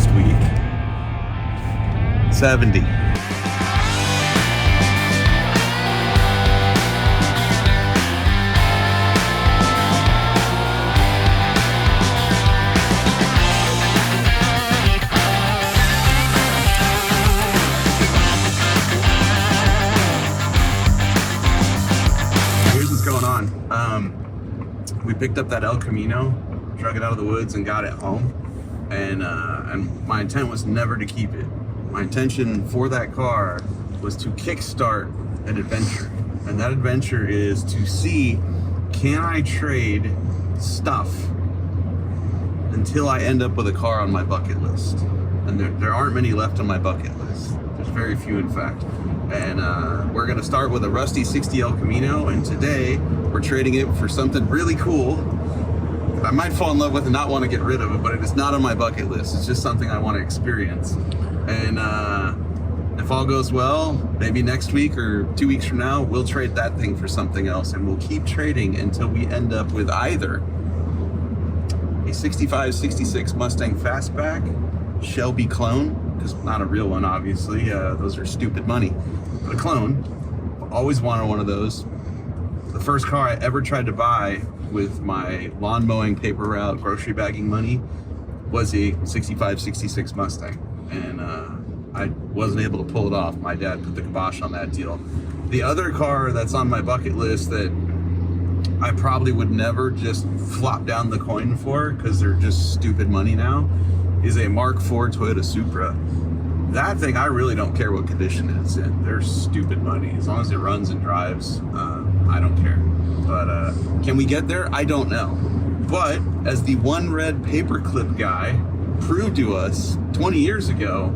last week. 70. Here's what's going on. We picked up that El Camino, drug it out of the woods and got it home. And my intent was never to keep it. My intention for that car was to kickstart an adventure. And that adventure is to see, can I trade stuff until I end up with a car on my bucket list? And there aren't many left on my bucket list. There's very few, in fact. And we're gonna start with a rusty 60 El Camino, and today we're trading it for something really cool. I might fall in love with and not want to get rid of it, but it is not on my bucket list. It's just something I want to experience. And if all goes well, maybe next week or 2 weeks from now, we'll trade that thing for something else, and we'll keep trading until we end up with either a 65, 66 Mustang Fastback, Shelby clone, because not a real one, obviously. Those are stupid money. But a clone, always wanted one of those. The first car I ever tried to buy with my lawn mowing, paper route, grocery bagging money was a 65, 66 Mustang. And I wasn't able to pull it off. My dad put the kibosh on that deal. The other car that's on my bucket list that I probably would never just flop down the coin for, because they're just stupid money now, is a Mark IV Toyota Supra. That thing, I really don't care what condition it's in. They're stupid money. As long as it runs and drives, I don't care. But can we get there? I don't know. But as the one red paperclip guy proved to us 20 years ago,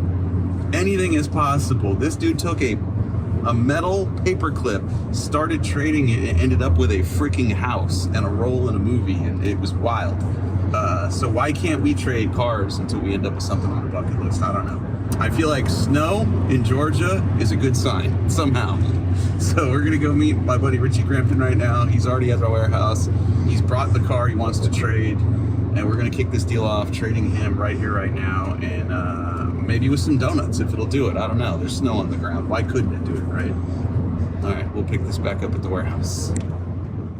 anything is possible. This dude took a metal paperclip, started trading it, and ended up with a freaking house and a role in a movie, and it was wild. So why can't we trade cars until we end up with something on the bucket list? I don't know. I feel like snow in Georgia is a good sign, somehow. So we're gonna go meet my buddy Richie Crampton right now. He's already at our warehouse. He's brought the car he wants to trade, and we're gonna kick this deal off, trading him right here, right now, and maybe with some donuts if it'll do it. I don't know. There's snow on the ground. Why couldn't it do it, right? All right, we'll pick this back up at the warehouse.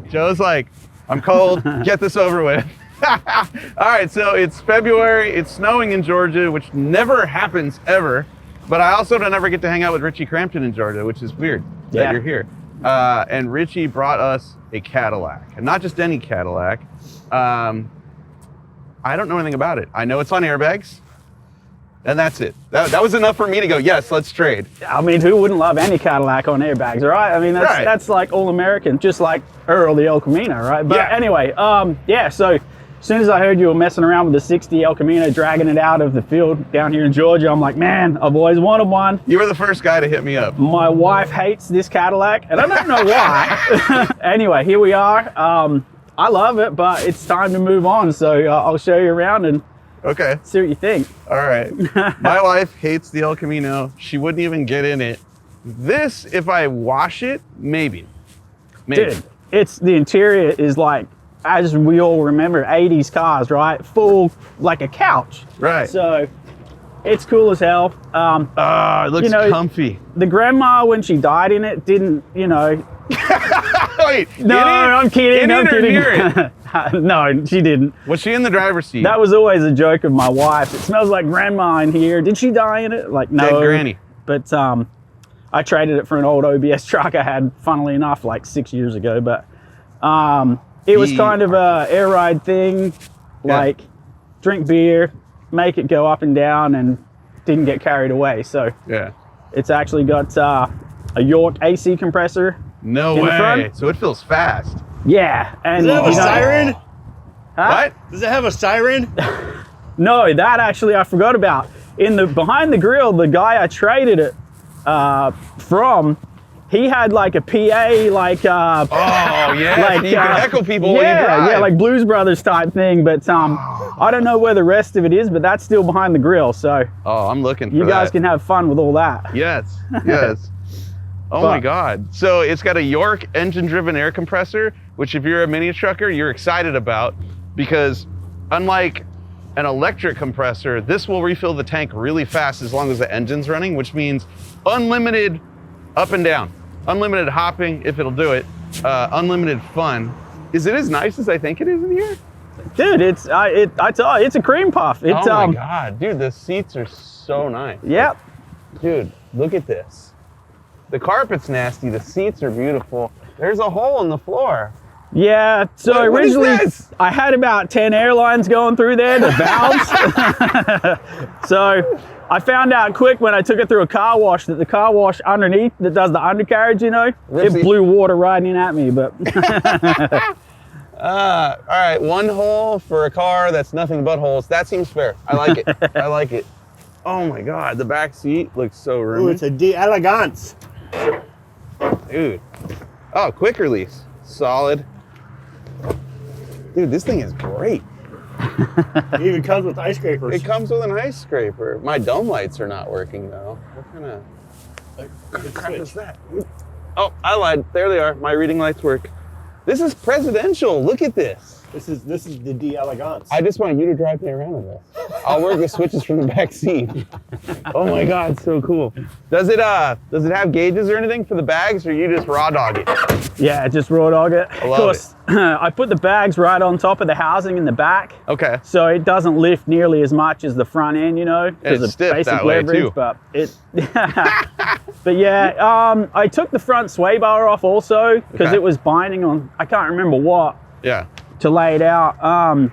Joe's like, I'm cold. Get this over with. All right, so it's February. It's snowing in Georgia, which never happens ever. But I also don't ever get to hang out with Richie Crampton in Georgia, which is weird that you're here. And Richie brought us a Cadillac, and not just any Cadillac. I don't know anything about it. I know it's on airbags, and that's it. That was enough for me to go, yes, let's trade. I mean, who wouldn't love any Cadillac on airbags, right? I mean, that's like all American, just like Earl the El Camino, right? But anyway, so as soon as I heard you were messing around with the 60 El Camino, dragging it out of the field down here in Georgia, I'm like, man, I've always wanted one. You were the first guy to hit me up. My wife hates this Cadillac, and I don't know why. Anyway, here we are. I love it, but it's time to move on. So I'll show you around and see what you think. All right. My wife hates the El Camino. She wouldn't even get in it. This, if I wash it, maybe. Dude, the interior is like, as we all remember, 80s cars, right? Full, like a couch. Right. So it's cool as hell. It looks comfy. The grandma, when she died in it, didn't, Wait, no, I'm kidding. I'm kidding. No, she didn't. Was she in the driver's seat? That was always a joke of my wife. It smells like grandma in here. Did she die in it? Like, no. Dead granny. But I traded it for an old OBS truck I had, funnily enough, like 6 years ago. But it was kind of a air ride thing, like drink beer, make it go up and down, and didn't get carried away. So it's actually got a York AC compressor. No way. So it feels fast. Yeah. And does it have a siren? Huh? What? Does it have a siren? No, that actually I forgot about. Behind the grill, the guy I traded it from, he had like a PA, like oh yeah, like, so you can heckle people when you drive. Yeah, like Blues Brothers type thing. But I don't know where the rest of it is, but that's still behind the grill. So I'm looking for you guys that. can have fun with all that. Yes. Oh my God. So it's got a York engine-driven air compressor, which if you're a mini trucker, you're excited about, because unlike an electric compressor, this will refill the tank really fast as long as the engine's running, which means unlimited up and down, unlimited hopping if it'll do it, unlimited fun. Is it as nice as I think it is in here? Dude, I tell you, it's a cream puff. It's, oh my God, dude, the seats are so nice. Yep. Dude, look at this. The carpet's nasty, the seats are beautiful. There's a hole in the floor. Yeah, so What originally is this? I had about 10 airlines going through there, the valves. So I found out quick when I took it through a car wash that the car wash underneath that does the undercarriage, you know, Ripsy. it blew water right in at me, but. All right, one hole for a car that's nothing but holes. That seems fair. I like it. I like it. Oh my God, the back seat looks so roomy. Ooh, it's a d'elegance. Dude. Oh, quick release. Solid. Dude, this thing is great. It even comes with ice scrapers. It comes with an ice scraper. My dome lights are not working though. What kind of crap is that? Oh, I lied. There they are. My reading lights work. This is presidential. Look at this. This is the d'elegance. I just want you to drive me around in this. I'll work the switches from the back seat. Oh my God, so cool. Does it have gauges or anything for the bags, or you just raw dog it? Yeah, just raw dog it. I love it. I put the bags right on top of the housing in the back. Okay. So it doesn't lift nearly as much as the front end, you know, because it's of stiff basic that way, leverage. too. But it, but yeah, I took the front sway bar off also because Okay. it was binding on, I can't remember what, Yeah. to lay it out.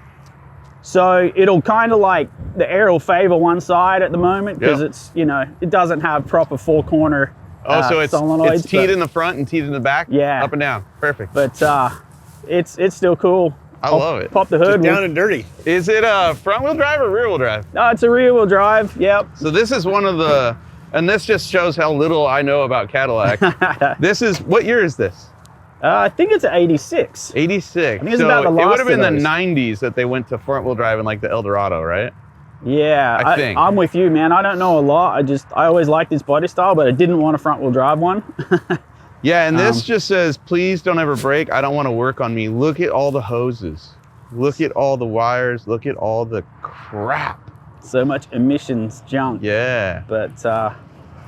So it'll kind of like, the air will favor one side at the moment because Yep. it's, you know, it doesn't have proper four corner Oh, so it's solenoids. teed but- in the front and teed in the back? Yeah. Up and down. Perfect. But it's still cool. I love it. Pop the hood. Just down and dirty. Is it front wheel drive or rear wheel drive? No, it's a rear wheel drive. Yep. So this is one of the, and this just shows how little I know about Cadillac. This is, what year is this? I think it's an 86. 86. I think it's so about the it would last have been the of those. 90s that they went to front wheel drive in like the Eldorado, right? Yeah, I think. I'm with you, man. I don't know a lot. I always liked this body style, but I didn't want a front wheel drive one. Yeah, and this just says, please don't ever brake. I don't want to work on me. Look at all the hoses. Look at all the wires. Look at all the crap. So much emissions junk. Yeah. But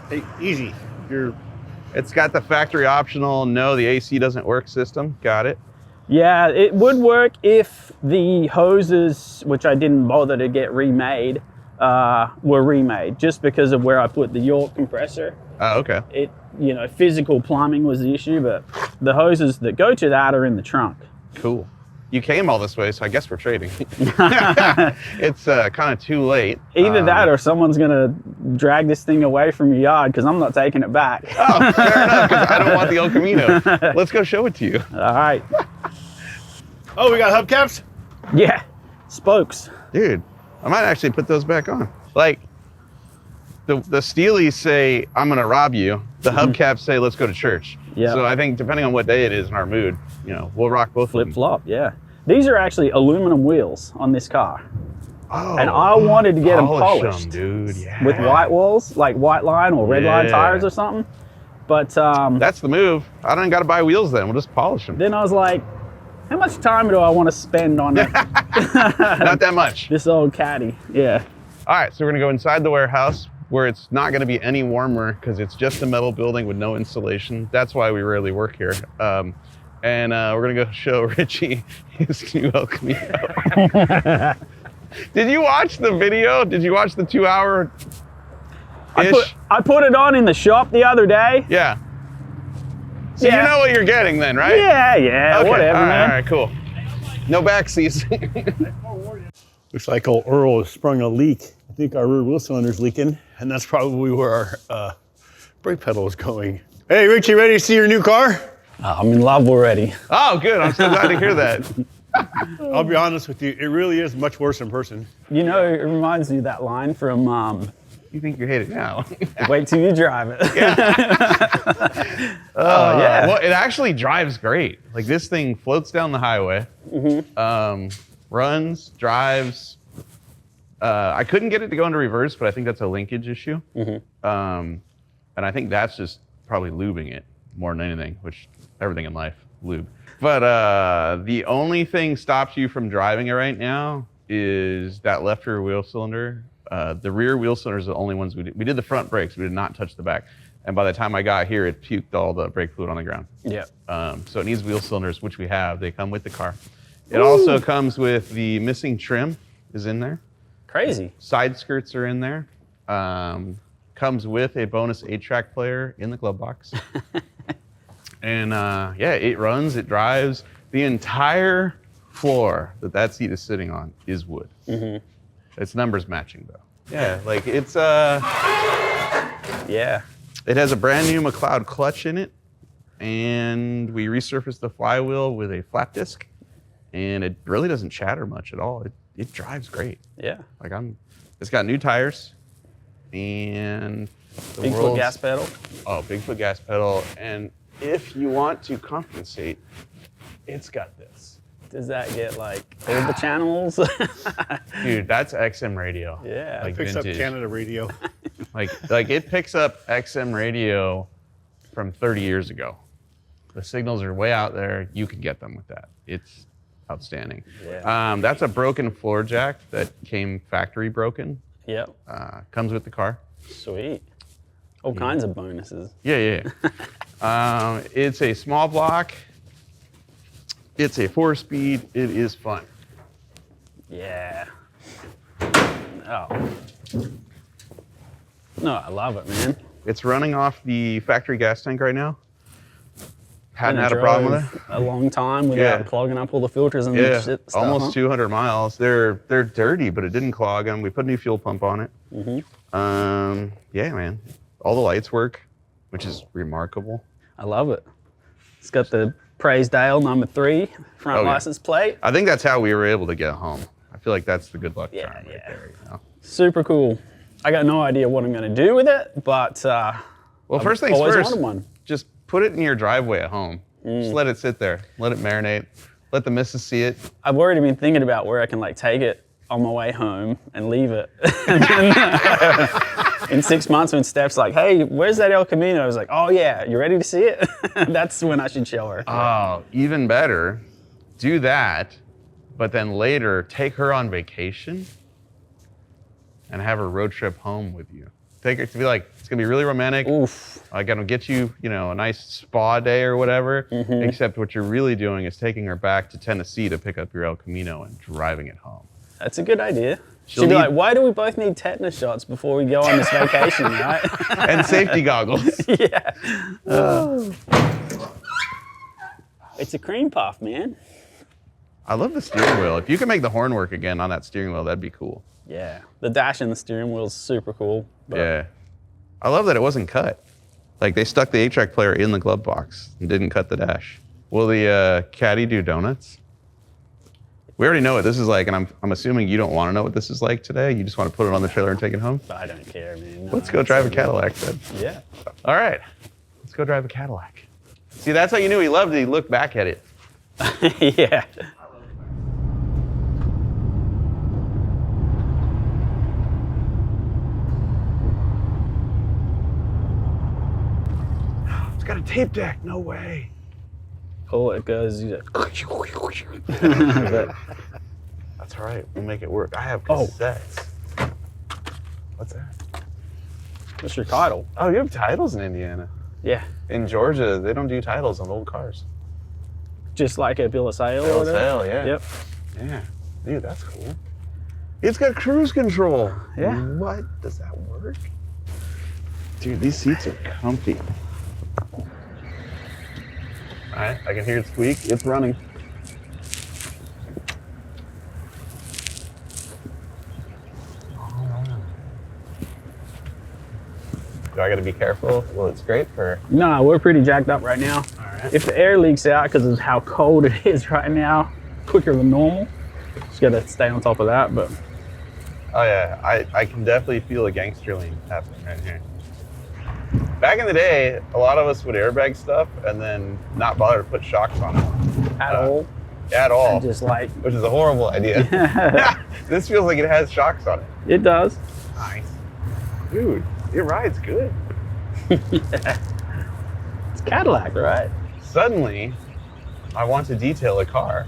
Hey, easy. It's got the factory optional, no, the AC doesn't work system. Got it. yeah, it would work if the hoses, which I didn't bother to get remade, were remade just because of where I put the York compressor. Oh, okay. It, you know, physical plumbing was the issue, but the hoses that go to that are in the trunk. Cool. You came all this way, so I guess we're trading. It's kind of too late. Either that or someone's gonna drag this thing away from your yard because I'm not taking it back. Oh, fair enough, because I don't want the El Camino. Let's go show it to you. All right. Oh, we got hubcaps? Yeah. Spokes. Dude, I might actually put those back on. Like, the Steelies say, I'm going to rob you. The hubcaps say, let's go to church. Yeah. So I think depending on what day it is in our mood, you know, we'll rock both of Flip them. flop. Yeah. These are actually aluminum wheels on this car. Oh, And I wanted to get them polish polished dude. Yeah. with white walls, like white line or red line Yeah. tires or something. But That's the move. I don't got to buy wheels then. We'll just polish them. then I was like, how much time do I want to spend on Not that much. this old Caddy? Yeah. All right, so we're going to go inside the warehouse where it's not going to be any warmer because it's just a metal building with no insulation. That's why we rarely work here. And we're going to go show Richie his new El Camino. Did you watch the video? Did you watch the 2 hour ish? I put it on in the shop the other day. Yeah. So Yeah. you know what you're getting then, right? Yeah, Okay. whatever, all right, man. All right, cool. No back seats. Looks like old Earl has sprung a leak. I think our rear wheel cylinder's leaking, and that's probably where our brake pedal is going. Hey, Rich, you ready to see your new car? I'm in love already. Oh, good. I'm so glad to hear that. I'll be honest with you, it really is much worse in person. You know, it reminds me of that line from You think you hate it now? Wait Till You Drive It. Oh, yeah. Well, it actually drives great. Like this thing floats down the highway, runs, drives. I couldn't get it to go into reverse, but I think that's a linkage issue. And I think that's just probably lubing it more than anything, which everything in life, lube. But the only thing stops you from driving it right now is that left rear wheel cylinder. The rear wheel cylinder is the only ones we did. We did the front brakes. We did not touch the back. And by the time I got here, it puked all the brake fluid on the ground. Yeah. So it needs wheel cylinders, which we have. They come with the car. It also comes with the missing trim is in there. Crazy. Side skirts are in there. Comes with a bonus 8-track player in the glove box. And yeah, it runs, it drives. The entire floor that seat is sitting on is wood. It's numbers matching though. Yeah, like it's Yeah. It has a brand new McLeod clutch in it, and we resurfaced the flywheel with a flat disc, and it really doesn't chatter much at all. It drives great. Yeah. Like it's got new tires, and the Bigfoot gas pedal. Oh, Bigfoot gas pedal, and if you want to compensate, it's got this. Does that get like all the channels? Dude, that's XM radio. Yeah. Like Picks vintage. up Canada radio. Like it picks up XM radio from 30 years ago. The signals are way out there. You can get them with that. It's outstanding. Yeah. That's a broken floor jack that came factory broken. Yep. Comes with the car. Sweet. All kinds of bonuses. Yeah. It's a small block. It's a 4-speed. It is fun. Yeah. Oh. No, I love it, man. It's running off the factory gas tank right now. Hadn't And had it a problem with drove it. A long time without clogging up all the filters and Yeah, shit stuff. almost huh? 200 miles. They're dirty, but it didn't clog them. We put a new fuel pump on it. Yeah, man. All the lights work, which is remarkable. I love it. It's got the Praisdale #3 front license plate. I think that's how we were able to get home. I feel like that's the good luck charm right there. You know? Super cool. I got no idea what I'm going to do with it, but Well, first things always first, wanted one. just put it in your driveway at home. Just let it sit there. Let it marinate. Let the missus see it. I've already been thinking about where I can like take it on my way home and leave it. And then, in 6 months when Steph's like, hey, where's that El Camino? I was like, oh yeah, you ready to see it? That's when I should show her. Oh, even better. Do that, but then later take her on vacation and have her road trip home with you. Take her to be like, it's gonna be really romantic. Oof. I'm gonna get you, a nice spa day or whatever. Except what you're really doing is taking her back to Tennessee to pick up your El Camino and driving it home. That's a good idea. She'll be like, why do we both need tetanus shots before we go on this vacation, right? And safety goggles. Yeah. It's a cream puff, man. I love the steering wheel. If you can make the horn work again on that steering wheel, that'd be cool. Yeah. The dash and the steering wheel is super cool. But Yeah. I love that it wasn't cut. Like they stuck the 8-track player in the glove box and didn't cut the dash. Will the Caddy do donuts? We already know what this is like, and I'm assuming you don't want to know what this is like today. You just want to put it on the trailer and take it home? I don't care, man. No, Let's go drive a Cadillac then. Yeah. All right. Let's go drive a Cadillac. See, that's how you knew he loved it. He looked back at it. Yeah. It's got a tape deck. No way. Oh, it goes. That's all right. We'll make it work. I have Oh. cassettes. What's that? What's your title? Oh, you have titles in Indiana. Yeah. In Georgia, they don't do titles on old cars. Just like a bill of sale. Bill or of whatever? sale, yeah. Yep. Yeah. Dude, that's cool. It's got cruise control. Yeah. What? Does that work? Dude, these seats are comfy. All right, I can hear it squeak. It's running. Do I got to be careful? Will it scrape or? No, we're pretty jacked up right now. All right. If the air leaks out because of how cold it is right now, quicker than normal, just gotta stay on top of that. But Oh yeah, I can definitely feel a gangster lean happening right here. Back in the day, a lot of us would airbag stuff and then not bother to put shocks on it. at all, At all. just like Which is a horrible idea. This feels like it has shocks on it. it does. Nice. Dude, it rides good. Yeah. It's Cadillac, right? Suddenly, I want to detail a car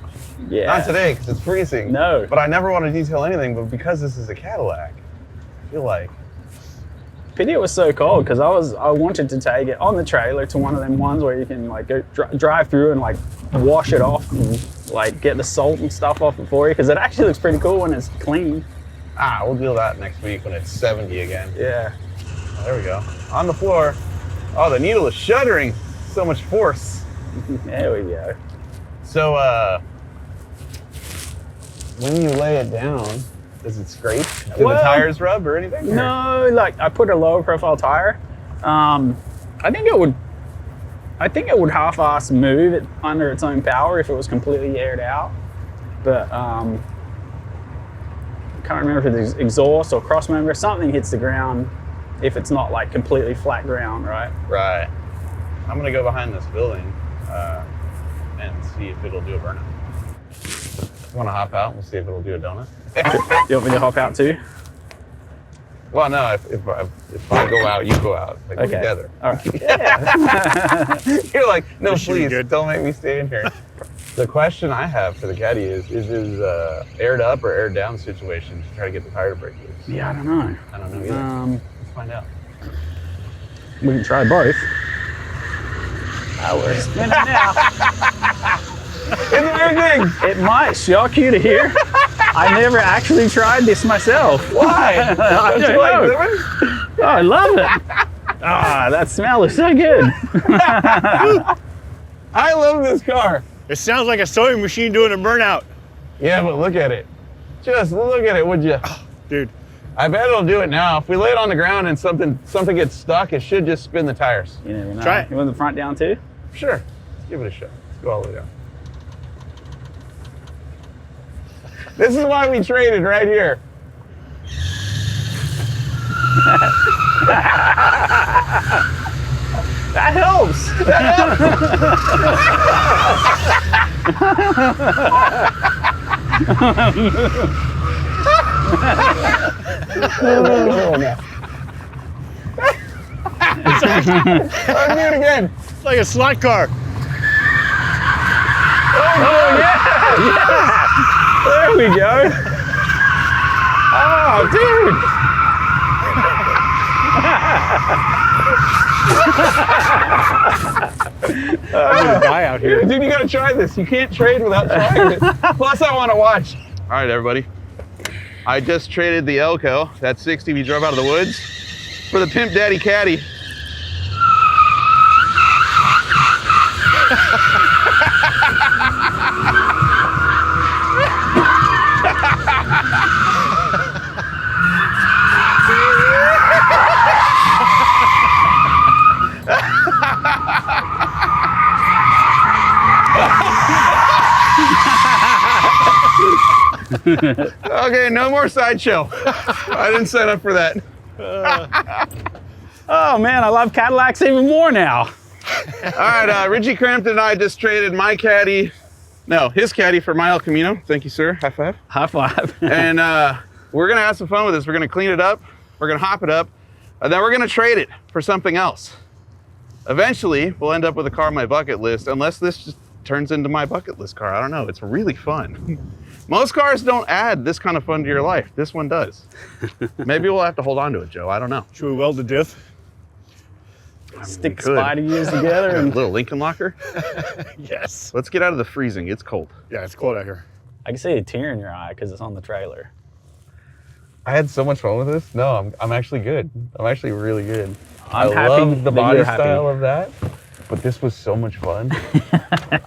Yeah. Not today because it's freezing. No. But I never want to detail anything. But because this is a Cadillac, I feel like. Pity it was so cold because I wanted to take it on the trailer to one of them ones where you can like go drive through and like wash it off and like get the salt and stuff off it for you because it actually looks pretty cool when it's clean. We'll deal that next week when it's 70 again. Yeah. Oh, there we go. On the floor. Oh, the needle is shuddering. So much force. There we go. So, when you lay it down, does it scrape? Do the tires rub or anything? No, like I put a lower profile tire. I think it would half-ass move it under its own power if it was completely aired out. But I can't remember if it's exhaust or cross member. Something hits the ground if it's not like completely flat ground, right? Right. I'm gonna go behind this building and see if it'll do a burnout. You wanna hop out and we'll see if it'll do a donut? You want me to hop out too? Well, no, if I go out, you go out. Like, we're together. All right. Yeah. You're like, no, This should be please, good. don't make me stay in here. The question I have for the Caddy is aired up or aired down situation to try to get the tire to break loose? Yeah, I don't know. I don't know either. Let's find out. We can try both. We're spinning now. It's working! It might shock you to hear. I never actually tried this myself. Why? I Don't you like living? Oh, I love it. That smell is so good. I love this car. It sounds like a sewing machine doing a burnout. Yeah, but look at it. Just look at it, would you? Dude, I bet it'll do it now. If we lay it on the ground and something gets stuck, it should just spin the tires. You never know. Try it. You want the front down too? Sure. Let's give it a shot. Let's go all the way down. This is why we traded right here. That helps. Let's do it again. it's like a slot car. Oh yeah. There we go. Oh, dude. I'm gonna die out here. Dude, you gotta try this. You can't trade without trying it. Plus, I want to watch. All right, everybody. I just traded the Elco, that 60 we drove out of the woods, for the Pimp Daddy Caddy. Okay, no more sideshow. I didn't sign up for that. Oh man, I love Cadillacs even more now. All right, Richie Crampton and I just traded his Caddy for my El Camino. Thank you, sir. High five. High five. And we're gonna have some fun with this. We're gonna clean it up, we're gonna hop it up, and then we're gonna trade it for something else. Eventually, we'll end up with a car on my bucket list, unless this just turns into my bucket list car. I don't know, it's really fun. Most cars don't add this kind of fun to your life. This one does. Maybe we'll have to hold on to it, Joe. I don't know. Should we weld the diff? Stick the spider gears together A and little Lincoln locker. Yes. Let's get out of the freezing. It's cold. Yeah, it's cold out here. I can see a tear in your eye because it's on the trailer. I had so much fun with this. No, I'm actually good. I'm actually really good. I'm I happy love the that body you're happy. style of that, but this was so much fun.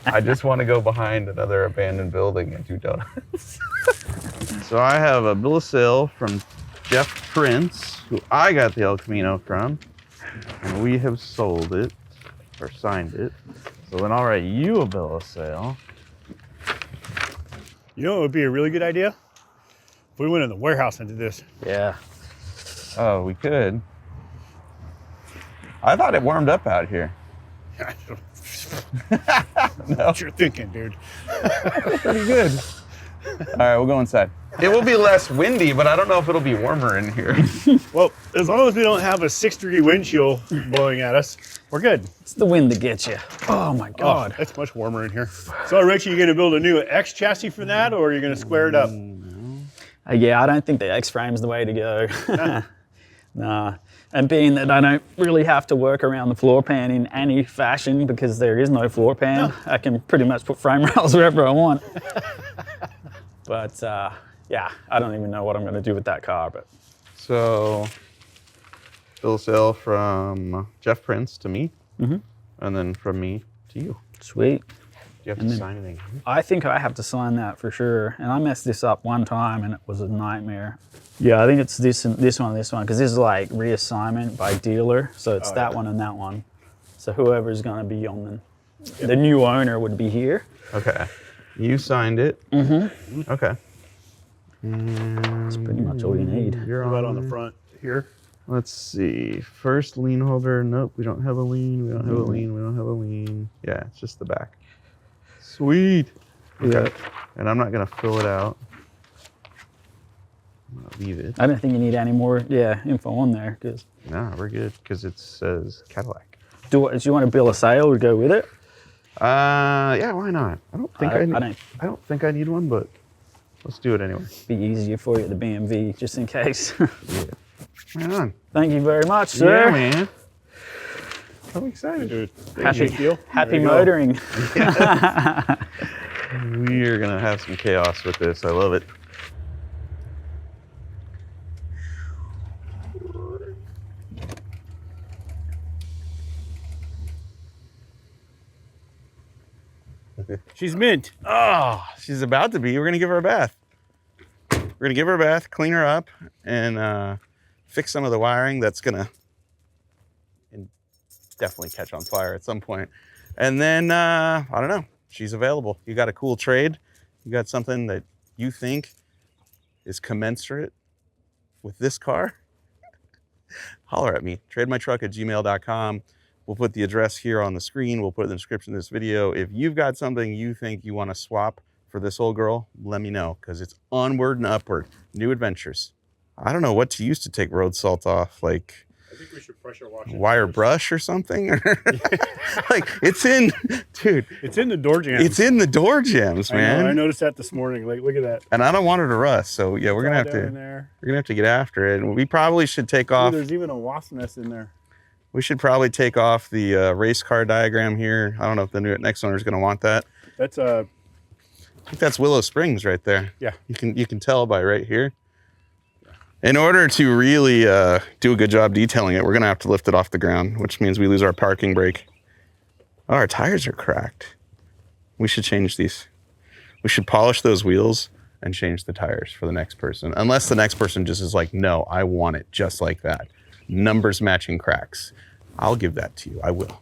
I just want to go behind another abandoned building and do donuts. So I have a bill of sale from Jeff Prince, who I got the El Camino from, and we have sold it, or signed it. So then I'll write you a bill of sale. You know what would be a really good idea? If we went in the warehouse and did this. Yeah. Oh, we could. I thought it warmed up out here. I don't No. know what you're thinking, dude. Pretty good. All right, we'll go inside. It will be less windy, but I don't know if it'll be warmer in here. Well, as long as we don't have a 6-degree wind chill blowing at us, we're good. It's the wind that gets you. Oh my God. Oh, it's much warmer in here. So, Richie, you going to build a new X chassis for that, or are you going to square it up? Yeah, I don't think the X-frame's the way to go. Nah. And being that I don't really have to work around the floor pan in any fashion because there is no floor pan, I can pretty much put frame rails wherever I want. But yeah, I don't even know what I'm going to do with that car. But So, bill of sale from Jeff Prince to me, and then from me to you. sweet. Do you have to sign anything? I think I have to sign that for sure. And I messed this up one time and it was a nightmare. Yeah, I think it's this one, because this is like reassignment by dealer. So it's that one and that one. So whoever's going to be on the new owner would be here. Okay. You signed it. Okay. That's pretty much all you need. You're What about on the front here? Let's see. First lien holder. Nope, we don't have a lien. We don't have a lien. We don't have a lien. Yeah, it's just the back. Sweet. Okay. Yeah. And I'm not going to fill it out. I'm going to leave it. I don't think you need any more info on there. Cause No, we're good because it says Cadillac. do you want a bill of sale to go with it? Yeah, why not? I don't think I don't think I need one, but let's do it anyway. Be easier for you at the BMV, just in case. Yeah. Right on. Thank you very much, sir. Yeah, man. I'm excited. Dude, Happy motoring. We are gonna have some chaos with this. I love it. She's mint. Oh, she's about to be. We're gonna give her a bath. We're gonna give her a bath, clean her up, and fix some of the wiring that's gonna definitely catch on fire at some point. And then I don't know. She's available. You got a cool trade. You got something that you think is commensurate with this car. Holler at me. trademytruck@gmail.com. We'll put the address here on the screen. We'll put it in the description of this video. If you've got something you think you want to swap for this old girl, let me know, because it's onward and upward. New adventures. I don't know what to use to take road salt off, like I think we should pressure wash it. wire brush or something. Like, it's in, dude. It's in the door jams. It's in the door jams, man. I noticed that this morning. Like, look at that. And I don't want her to rust. So yeah, we're gonna have to get after it. And we probably should take off. There's even a wasp nest in there. We should probably take off the race car diagram here. I don't know if the next owner is going to want that. That's I think that's Willow Springs right there. Yeah. You can tell by right here. In order to really do a good job detailing it, we're going to have to lift it off the ground, which means we lose our parking brake. Oh, our tires are cracked. We should change these. We should polish those wheels and change the tires for the next person. Unless the next person just is like, no, I want it just like that. Numbers matching cracks. I'll give that to you. I will.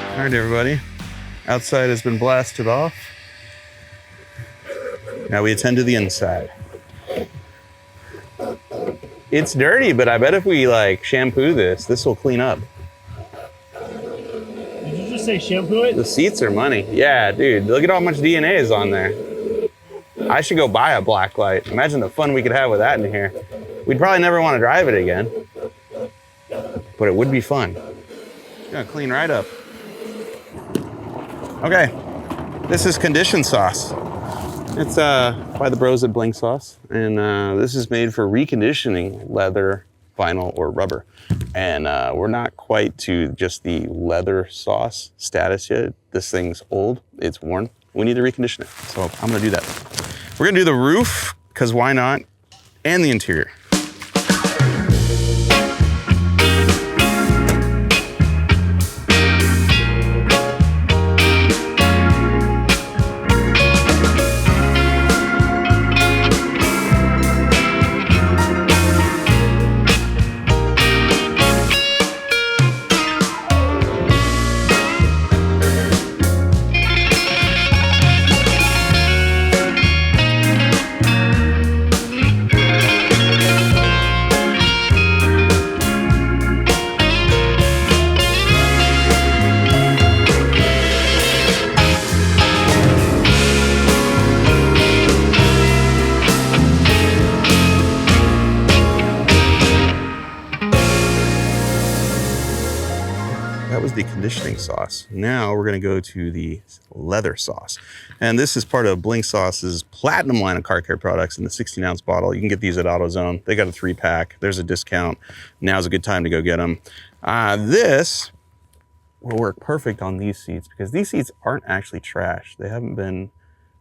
All right, everybody. Outside has been blasted off. Now we attend to the inside. It's dirty, but I bet if we like shampoo this will clean up. Did you just say shampoo it? The seats are money. Yeah, dude, look at how much DNA is on there. I should go buy a black light. Imagine the fun we could have with that in here. We'd probably never want to drive it again, but it would be fun. Gonna clean right up. Okay, this is condition sauce. It's by the bros at Bling Sauce, and this is made for reconditioning leather, vinyl, or rubber. And we're not quite to just the leather sauce status yet. This thing's old, it's worn. We need to recondition it, so I'm gonna do that. We're gonna do the roof, because why not, and the interior. That was the conditioning sauce. Now we're gonna go to the leather sauce. And this is part of Bling Sauce's platinum line of car care products in the 16-ounce bottle. You can get these at AutoZone. They got a 3-pack. There's a discount. Now's a good time to go get them. This will work perfect on these seats because these seats aren't actually trash. They haven't been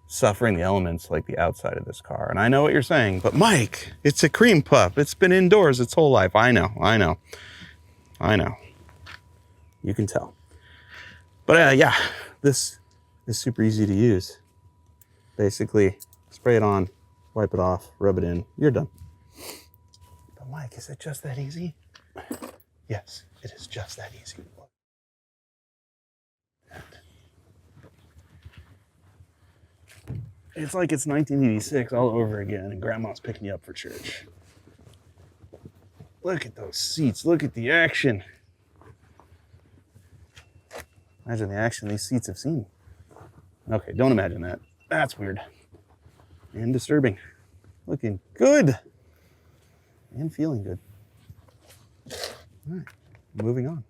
suffering the elements like the outside of this car. And I know what you're saying, but Mike, it's a cream puff. It's been indoors its whole life. I know. You can tell. But yeah, this is super easy to use. Basically, spray it on, wipe it off, rub it in, you're done. But Mike, is it just that easy? Yes, it is just that easy. It's like it's 1986 all over again and grandma's picking you up for church. Look at those seats, look at the action. Imagine the action these seats have seen. Okay, don't imagine that. That's weird and disturbing. Looking good and feeling good. All right, moving on.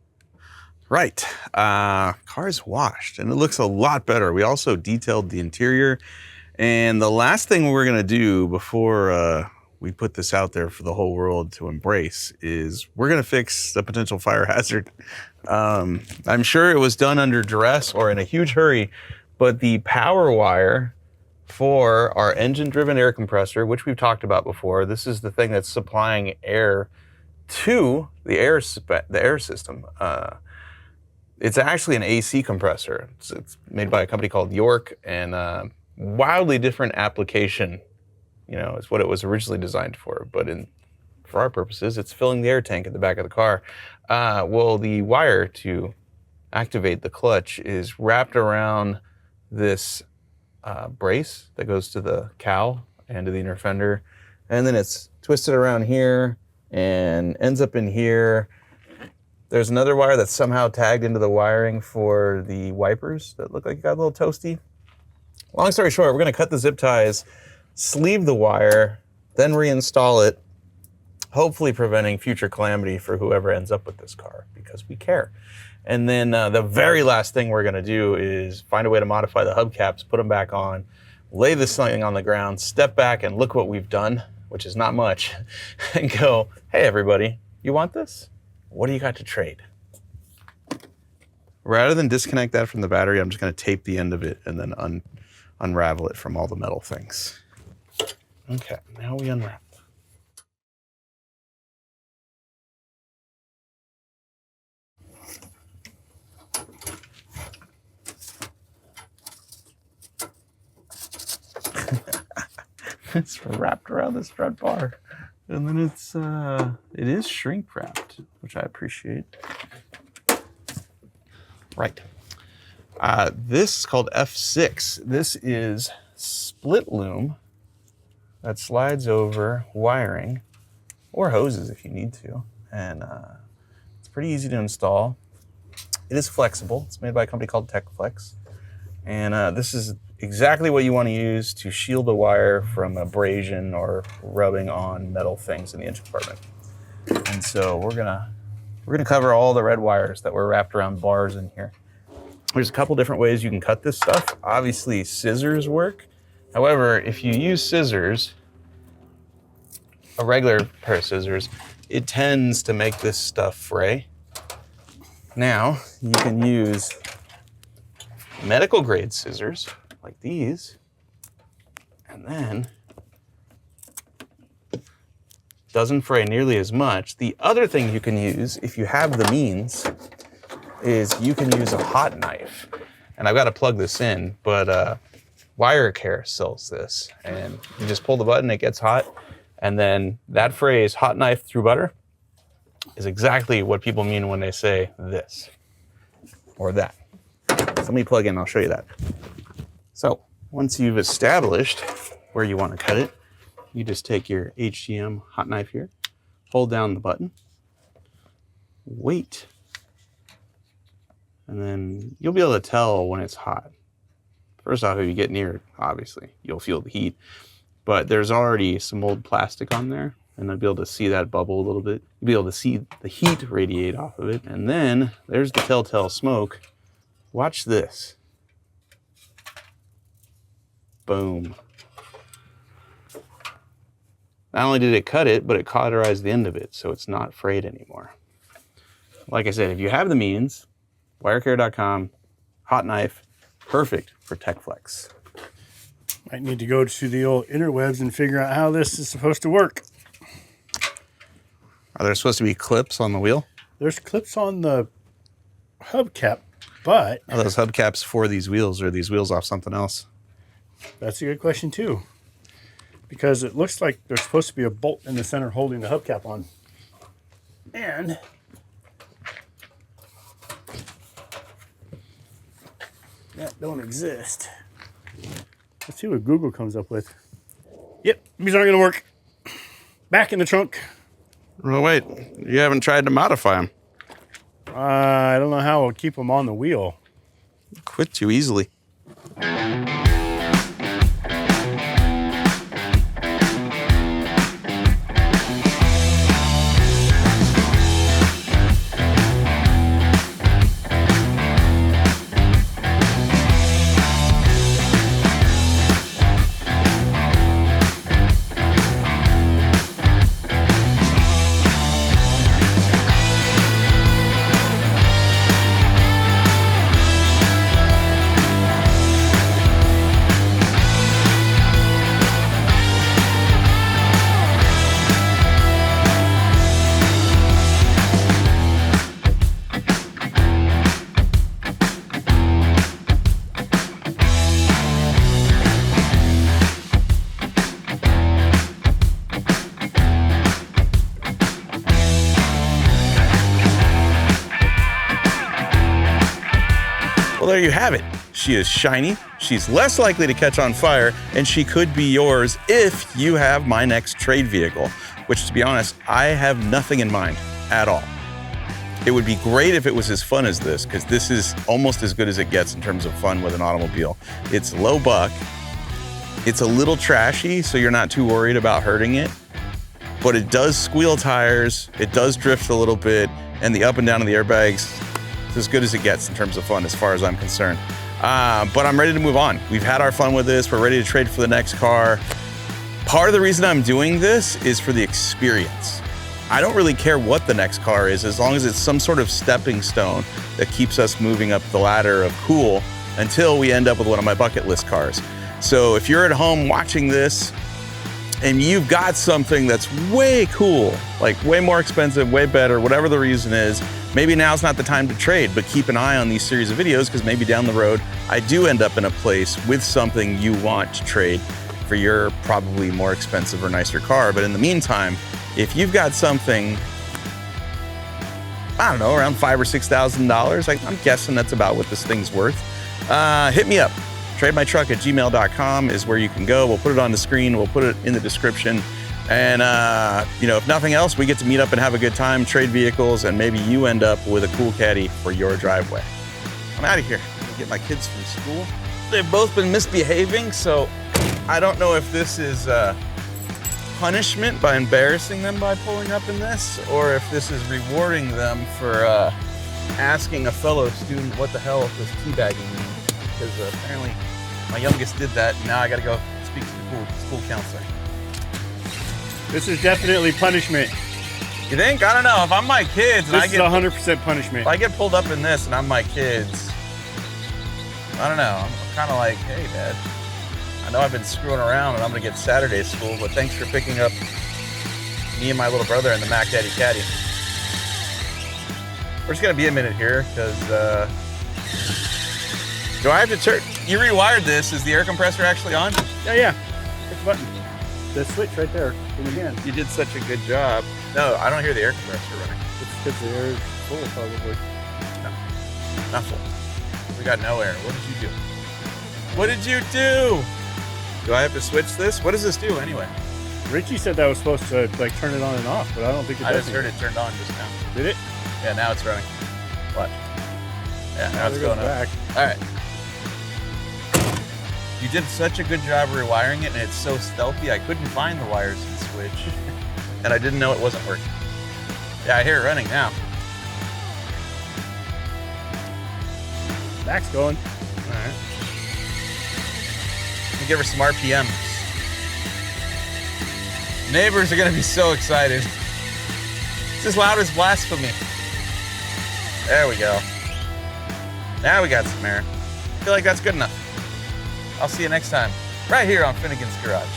Right, car's washed and it looks a lot better. We also detailed the interior, and the last thing we're gonna do before we put this out there for the whole world to embrace is we're gonna fix the potential fire hazard. I'm sure it was done under duress or in a huge hurry, but the power wire for our engine-driven air compressor, which we've talked about before, this is the thing that's supplying air to the air system. It's actually an AC compressor. It's made by a company called York, and wildly different application. You know, it's what it was originally designed for, but for our purposes, it's filling the air tank at the back of the car. Well, the wire to activate the clutch is wrapped around this brace that goes to the cowl and to the inner fender, and then it's twisted around here and ends up in here. There's another wire that's somehow tagged into the wiring for the wipers that look like it got a little toasty. Long story short, we're gonna cut the zip ties, sleeve the wire, then reinstall it, hopefully preventing future calamity for whoever ends up with this car, because we care. And then the very last thing we're gonna do is find a way to modify the hubcaps, put them back on, lay this thing on the ground, step back and look what we've done, which is not much, and go, hey everybody, you want this? What do you got to trade? Rather than disconnect that from the battery, I'm just gonna tape the end of it and then unravel it from all the metal things. Okay, now we unwrap. It's wrapped around this front bar. And then it is shrink wrapped, which I appreciate. Right. This is called F6. This is split loom that slides over wiring or hoses if you need to. And it's pretty easy to install. It is flexible. It's made by a company called TechFlex. And this is exactly what you want to use to shield the wire from abrasion or rubbing on metal things in the engine compartment. And so we're gonna cover all the red wires that were wrapped around bars in here. There's a couple different ways you can cut this stuff. Obviously, scissors work. However, if you use scissors, a regular pair of scissors, it tends to make this stuff fray. Now, you can use medical grade scissors like these, and then doesn't fray nearly as much. The other thing you can use, if you have the means, is you can use a hot knife. And I've got to plug this in, but Wire Care sells this. And you just pull the button, it gets hot. And then that phrase, hot knife through butter, is exactly what people mean when they say this or that. So let me plug in, I'll show you that. So once you've established where you want to cut it, you just take your HGM hot knife here, hold down the button, wait, and then you'll be able to tell when it's hot. First off, if you get near it, obviously, you'll feel the heat, but there's already some old plastic on there, and I'll be able to see that bubble a little bit. You'll be able to see the heat radiate off of it, and then there's the telltale smoke. Watch this. Boom. Not only did it cut it, but it cauterized the end of it, so it's not frayed anymore. Like I said, if you have the means, wirecare.com, hot knife, perfect for tech flex. Might need to go to the old interwebs and figure out how this is supposed to work. Are there supposed to be clips on the wheel? There's clips on the hubcap, but... Are those hubcaps for these wheels, or are these wheels off something else? That's a good question, too. Because it looks like there's supposed to be a bolt in the center holding the hubcap on. And that don't exist. Let's see what Google comes up with. Yep, these aren't going to work. Back in the trunk. Oh, wait. You haven't tried to modify them. I don't know how I'll keep them on the wheel. Quit too easily. Well, there you have it. She is shiny, she's less likely to catch on fire, and she could be yours if you have my next trade vehicle, which, to be honest, I have nothing in mind at all. It would be great if it was as fun as this, because this is almost as good as it gets in terms of fun with an automobile. It's low buck, it's a little trashy, so you're not too worried about hurting it, but it does squeal tires, it does drift a little bit, and the up and down of the airbags, as good as it gets in terms of fun as far as I'm concerned. But I'm ready to move on. We've had our fun with this. We're ready to trade for the next car. Part of the reason I'm doing this is for the experience. I don't really care what the next car is, as long as it's some sort of stepping stone that keeps us moving up the ladder of cool until we end up with one of my bucket list cars. So if you're at home watching this and you've got something that's way cool, like way more expensive, way better, whatever the reason is, maybe now's not the time to trade, but keep an eye on these series of videos, because maybe down the road, I do end up in a place with something you want to trade for your probably more expensive or nicer car. But in the meantime, if you've got something, I don't know, around $5,000 or $6,000, I'm guessing that's about what this thing's worth, hit me up. Trademytruck@gmail.com is where you can go. We'll put it on the screen. We'll put it in the description. And, if nothing else, we get to meet up and have a good time, trade vehicles, and maybe you end up with a cool caddy for your driveway. I'm out of here. Get my kids from school. they've both been misbehaving, so I don't know if this is punishment by embarrassing them by pulling up in this, or if this is rewarding them for asking a fellow student what the hell does teabagging mean, because apparently my youngest did that, and now I gotta go speak to the school counselor. This is definitely punishment. You think? I don't know. If I'm my kids and This is 100% punishment. if I get pulled up in this and I'm my kids, I don't know. I'm kind of like, hey, Dad, I know I've been screwing around and I'm gonna get Saturday school, but thanks for picking up me and my little brother in the Mac Daddy Caddy. We're just gonna be a minute here because do I have to turn? You rewired this. Is the air compressor actually on? Yeah. Push the button. The switch right there in the hand. You did such a good job. No, I don't hear the air compressor running. It's because the air is full, probably. No, not full. We got no air. What did you do? What did you do? Do I have to switch this? What does this do anyway? Richie said that was supposed to like turn it on and off, but I don't think it does. I just heard it turned on just now. Did it? Yeah, now it's running. Watch. Yeah, now it's There goes going up. back. All right. You did such a good job rewiring it, and it's so stealthy, I couldn't find the wires and switch, and I didn't know it wasn't working. Yeah, I hear it running now. Back's going. All right. We'll give her some RPMs. Neighbors are gonna be so excited. It's as loud as blasphemy. There we go. Now we got some air. I feel like that's good enough. I'll see you next time, right here on Finnegan's Garage.